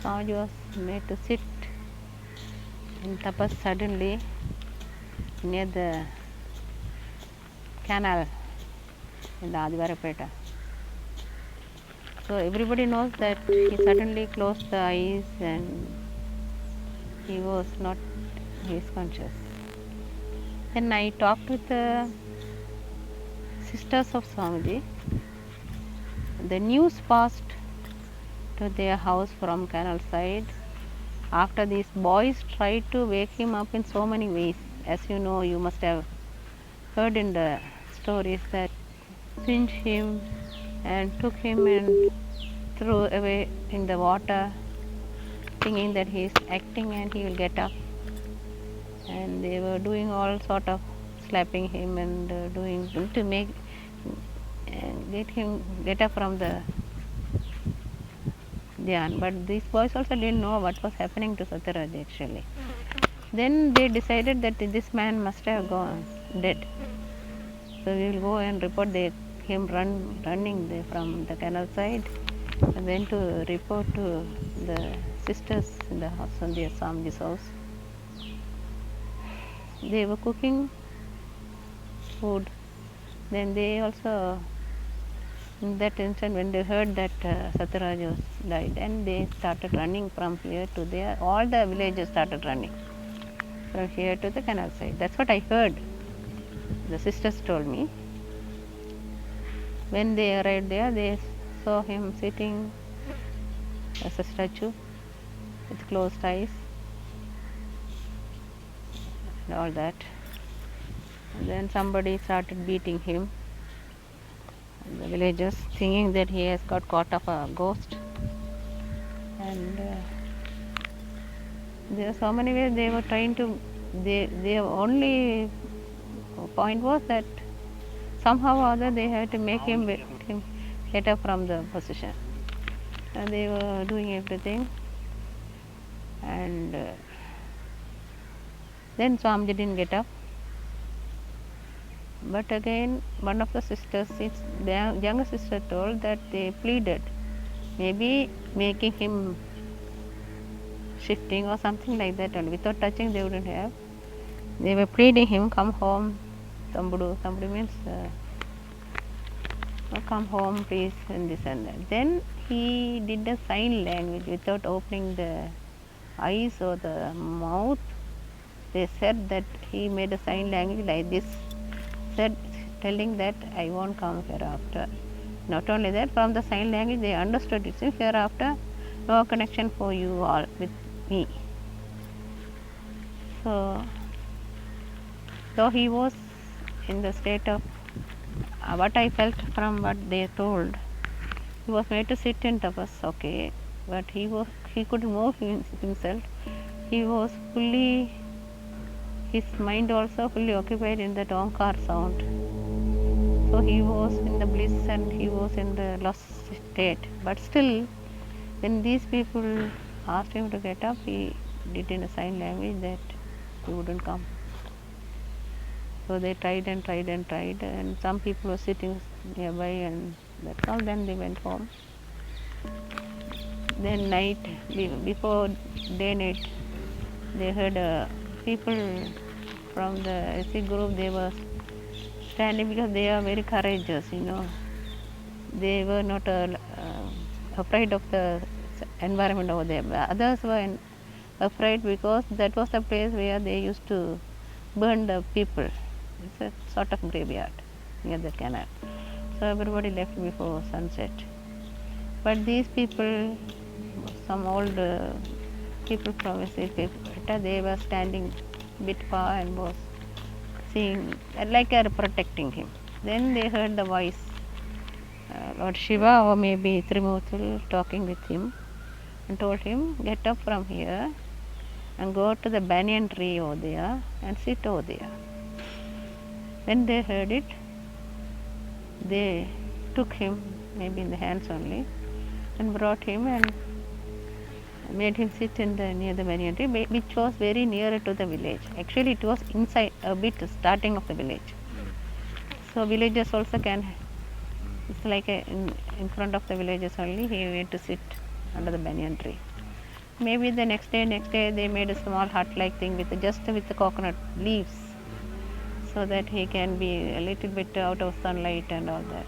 Swamiji was made to sit in tapas suddenly near the canal in the Adivarapeta. So everybody knows that he suddenly closed the eyes and he was not, he is conscious. Then I talked with the sisters of Swamiji. The news passed to their house from canal side. After these boys tried to wake him up in so many ways. As you know, you must have heard in the stories that pinched him and took him and threw away in the water, thinking that he is acting and he will get up. And they were doing all sort of slapping him and doing to make get him get up from the dhyan. But these boys also didn't know what was happening to Satyaraj actually. Then they decided that this man must have gone dead. So we will go and report him running from the canal side, and then to report to the sisters in the house, on the Swamiji's house. They were cooking food. Then they also, in that instant, when they heard that Satyaraj was died, and they started running from here to there. All the villagers started running from here to the canal side. That's what I heard. The sisters told me. When they arrived there, they saw him sitting as a statue with closed eyes and all that. And then somebody started beating him. And the villagers thinking that he has got caught of a ghost. And there are so many ways they were trying to. Their only point was that somehow or other they had to make him get up from the position. And they were doing everything. And then Swamiji didn't get up. But again, one of the sisters, the younger sister, told that they pleaded, maybe making him shifting or something like that, and without touching they wouldn't have. They were pleading him, come home, Sambudu. Sambudu means come home please, and this and that. Then he did a sign language without opening the eyes or the mouth. They said that he made a sign language like this, telling that I won't come hereafter. Not only that, from the sign language they understood it. So hereafter, no connection for you all with me. So, though he was in the state of what I felt from what they told, he was made to sit in tapas, okay, but he couldn't move himself. He was fully, his mind also fully occupied in that Omkar sound. So he was in the bliss and he was in the lost state. But still, when these people asked him to get up, he did in a sign language that he wouldn't come. So they tried and tried and tried, and some people were sitting nearby, and that's all. Then they went home. Then night, before day night, they heard people from the SC group. They were standing because they are very courageous, you know. They were not afraid of the environment over there. Others were afraid because that was the place where they used to burn the people. It's a sort of graveyard near the canal. So everybody left before sunset. But these people, some old people from SC, they were standing a bit far and was seeing, like protecting him. Then they heard the voice, Lord Shiva or maybe Trimurti talking with him, and told him, get up from here and go to the banyan tree over there and sit over there. When they heard it, they took him, maybe in the hands only, and brought him and made him sit near the banyan tree, which was very near to the village. Actually, it was inside a bit starting of the village. So villagers also can. It's like in front of the villagers only. He went to sit under the banyan tree. maybe the next day they made a small hut-like thing with the coconut leaves, so that he can be a little bit out of sunlight and all that.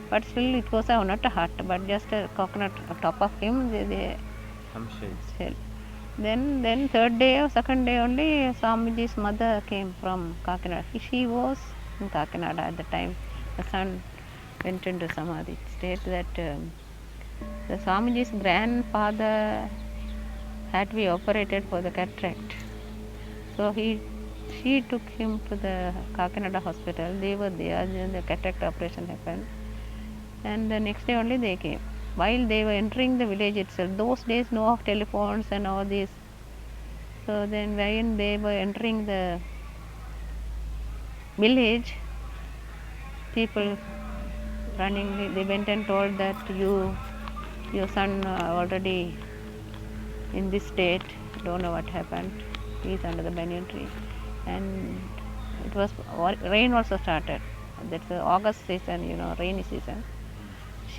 But still, it was not a hut, but just a coconut on top of him. Some shades. Said. Then third day or second day only, Swamiji's mother came from Kakinada. She was in Kakinada at the time. The son went into Samadhi. State that the Swamiji's grandfather had to be operated for the cataract. So she took him to the Kakinada hospital. They were there, then the cataract operation happened. And the next day only they came. While they were entering the village itself, those days no telephones and all this. So then when they were entering the village, people running, they went and told that your son already in this state, don't know what happened. He's under the banyan tree. And it was rain also started. That's the August season, rainy season.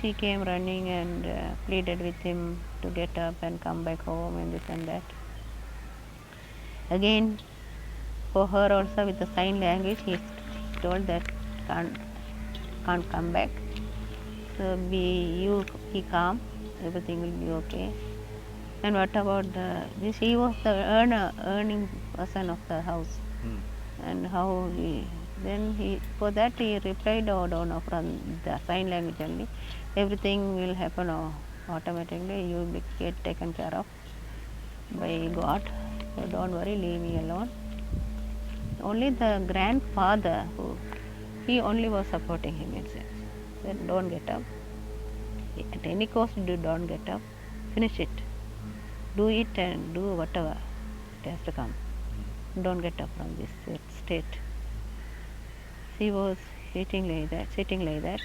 She came running and pleaded with him to get up and come back home and this and that. Again, for her also with the sign language, he told that can't come back. So be calm, everything will be okay. And what about he was the earning person of the house. And how for that he replied, oh, no, from the sign language only, everything will happen automatically, you will get taken care of by God, so don't worry, leave me alone. Only the grandfather, he only was supporting him himself, said don't get up, at any cost don't get up, finish it, do it and do whatever it has to come, don't get up from this state. She was sitting like that,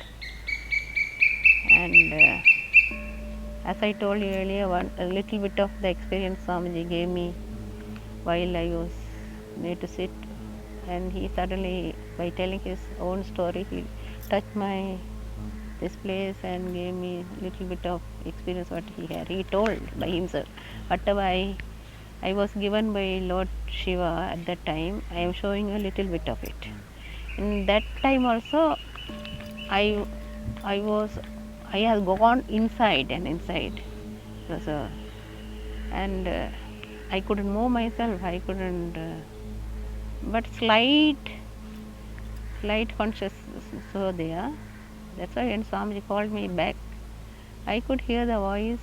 and as I told you earlier, a little bit of the experience Swamiji gave me while I was made to sit, and he suddenly, by telling his own story, he touched this place and gave me a little bit of experience what he had. He told by himself, whatever I was given by Lord Shiva at that time, I am showing a little bit of it. In that time also, I have gone inside. So, and I couldn't move myself. I couldn't. But slight consciousness so there. That's why when Swamiji called me back, I could hear the voice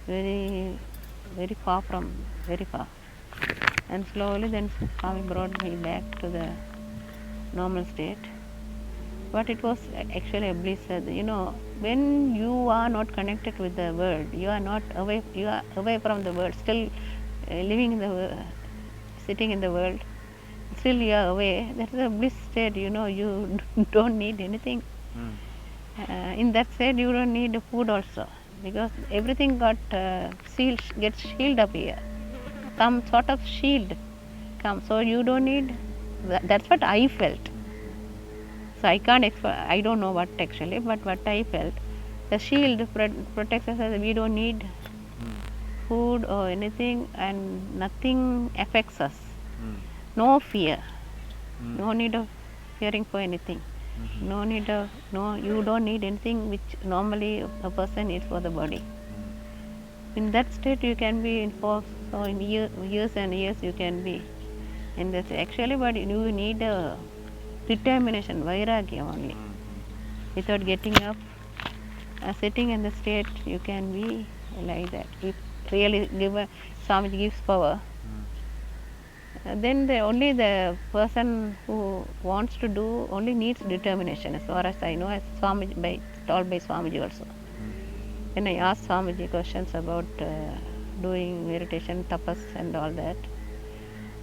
very, very far. And slowly then Swami brought me back to the normal state. But it was actually a bliss. When you are not connected with the world, you are away from the world, still living in the world, sitting in the world, still you are away. That is a bliss state, you don't need anything. In that state, you don't need food also, because everything gets shielded up here. Some sort of shield comes, so you don't need. That's what I felt. So I can't I don't know what actually, but what I felt, the shield protects us. We don't need food or anything, and nothing affects us. No fear, no need of fearing for anything. You don't need anything which normally a person needs for the body. In that state you can be for years and years you can be in this actually, but you need a determination, vairagya only. Without getting up, sitting in the state, you can be like that. If really Swamiji gives power, then only the person who wants to do only needs determination, as far as I know, as Swamiji, told by Swamiji also. When I asked Swamiji questions about doing meditation, tapas and all that,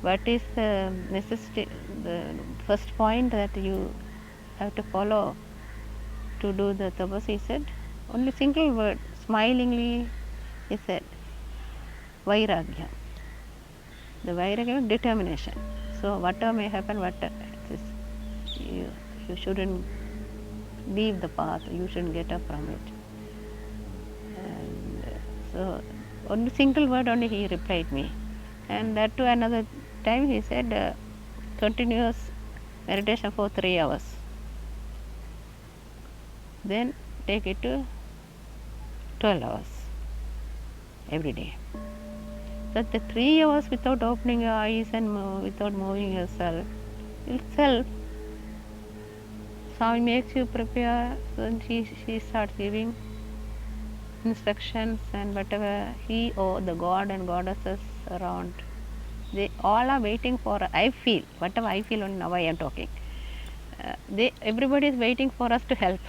what is the necessity, the first point that you have to follow to do the tapas, he said, only single word, smilingly he said, vairagya. The vairagya, determination. So whatever may happen, you shouldn't leave the path, you shouldn't get up from it. And so only single word only he replied me. And that to another time he said continuous meditation for 3 hours. Then take it to 12 hours every day. But the 3 hours without opening your eyes and without moving yourself itself, Swami makes you prepare. Then she starts giving instructions, and whatever he or the god and goddesses around, they all are waiting for. I feel whatever I feel only now I am talking. Everybody is waiting for us to help.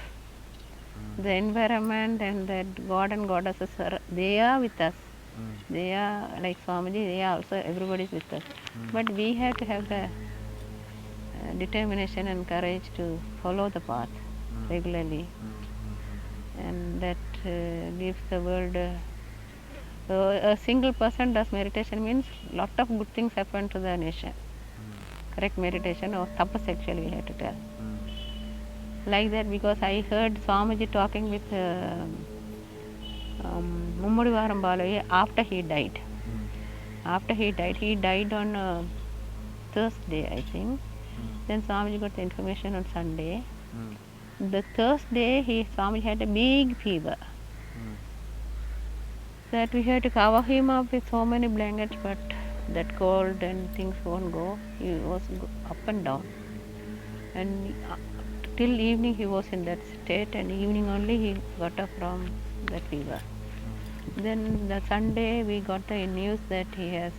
The environment and that god and goddesses they are with us. They are like Swamiji. They are also everybody is with us. But we have to have the determination and courage to follow the path regularly, and that gives the world. A single person does meditation means lot of good things happen to the nation. Correct meditation or tapas actually we have to tell. Like that, because I heard Swamiji talking with Mummadivaram Balaya after he died. After he died on Thursday, I think. Then Swamiji got the information on Sunday. The Thursday, Swamiji had a big fever. That we had to cover him up with so many blankets, but that cold and things won't go. He was up and down. And till evening he was in that state, and evening only he got up from that fever. Then the Sunday we got the news that he has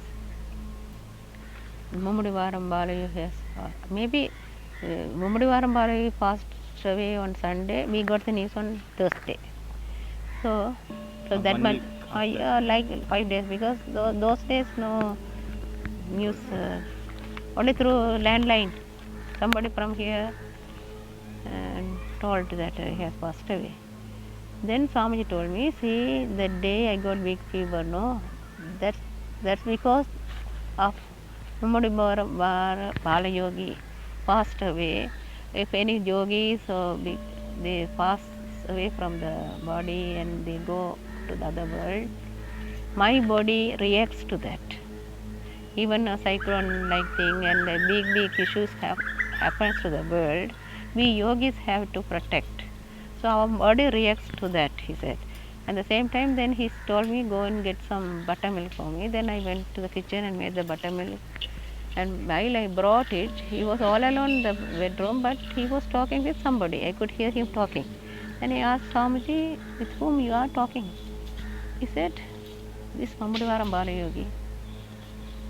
Mummadivaram Balayu has maybe Mummadivaram Balayu passed away on Sunday. We got the news on Thursday. So that month, like 5 days, because those days no news, only through landline. Somebody from here told that he has passed away. Then Swamiji told me, see, the day I got big fever, no, that's because of Mummadivaram Balayogi passed away. If any yogis they pass away from the body and they go to the other world, my body reacts to that. Even a cyclone like thing and the big issues happens to the world, we yogis have to protect. So our body reacts to that, he said. At the same time, then he told me, go and get some buttermilk for me. Then I went to the kitchen and made the buttermilk. And while I brought it, he was all alone in the bedroom, but he was talking with somebody. I could hear him talking. And I asked Swamiji, with whom you are talking? He said, this Mummadivaram Balayogi.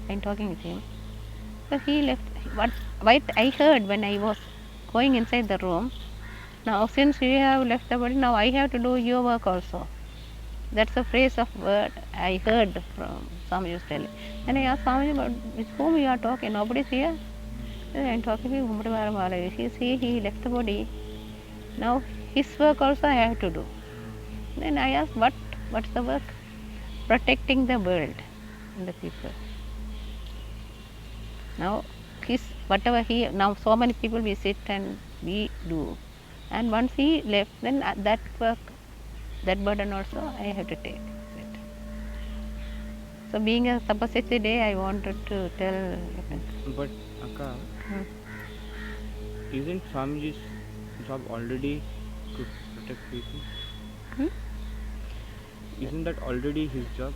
I am talking with him. So he left. What I heard when I was going inside the room, now since you have left the body, now I have to do your work also. That's a phrase of word I heard from Swamiji telling. And I asked Swamiji, but with whom you are talking? Nobody is here. I am talking with Mummadivaram Balayogi. See, he left the body. Now his work also I have to do. Then I asked, what's the work? Protecting the world and the people. Now now so many people we sit and we do. And once he left, then that work, that burden also I have to take. So being a Tapasya day, I wanted to tell. But Akka, isn't Swamiji's job already to protect people? Isn't that already his job?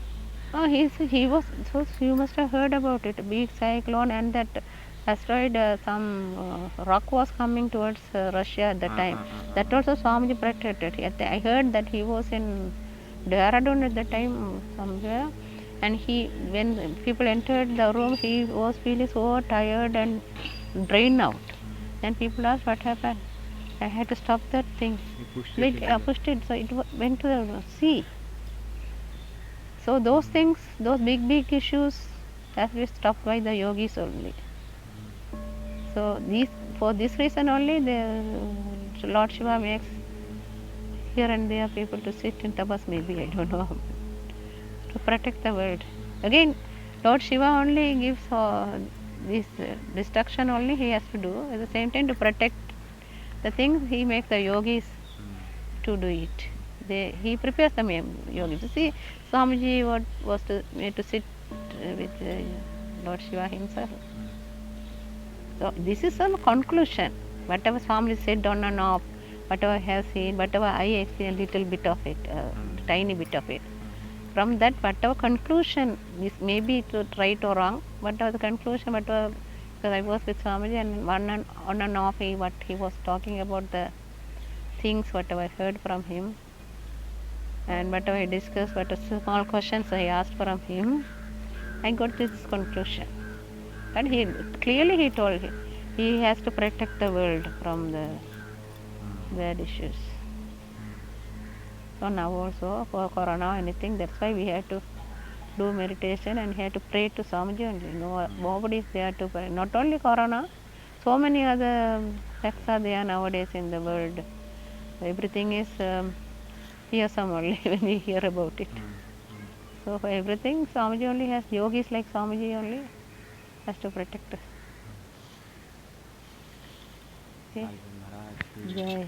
Oh, he was. So you must have heard about it. Big cyclone and that asteroid, some rock was coming towards Russia at the time. That also Swamiji protected. I heard that he was in Dehradun at the time somewhere, and when people entered the room, he was feeling so tired and drained out. Then people asked what happened. I had to stop that thing. Pushed it, so it went to the sea. So those things, those big issues, have to be stopped by the yogis only. So for this reason only, the Lord Shiva makes here and there people to sit in tapas, maybe, I don't know, to protect the world. Again, Lord Shiva only gives this destruction only he has to do. At the same time, to protect the things, he makes the yogis to do it. he prepares the yogis. You see, Swamiji was made to sit with Lord Shiva himself. So this is a conclusion. Whatever Swami said on and off, whatever I have seen, whatever I experienced, little bit of it, tiny bit of it. From that, whatever conclusion, this maybe it was right or wrong, whatever the conclusion, whatever, because I was with Swamiji and on and off, what he was talking about the things, whatever I heard from him, and whatever I discussed, what small questions I asked from him, I got this conclusion. And he clearly he told he has to protect the world from the bad issues. So now also for corona anything, that's why we have to do meditation and have to pray to Swamiji only. Nobody is there to pray. Not only corona, so many other sects are there nowadays in the world. Everything is fearsome only when we hear about it. So for everything, Swamiji only has, yogis like Swamiji only has to protect us. Okay. Maharaj. Jai.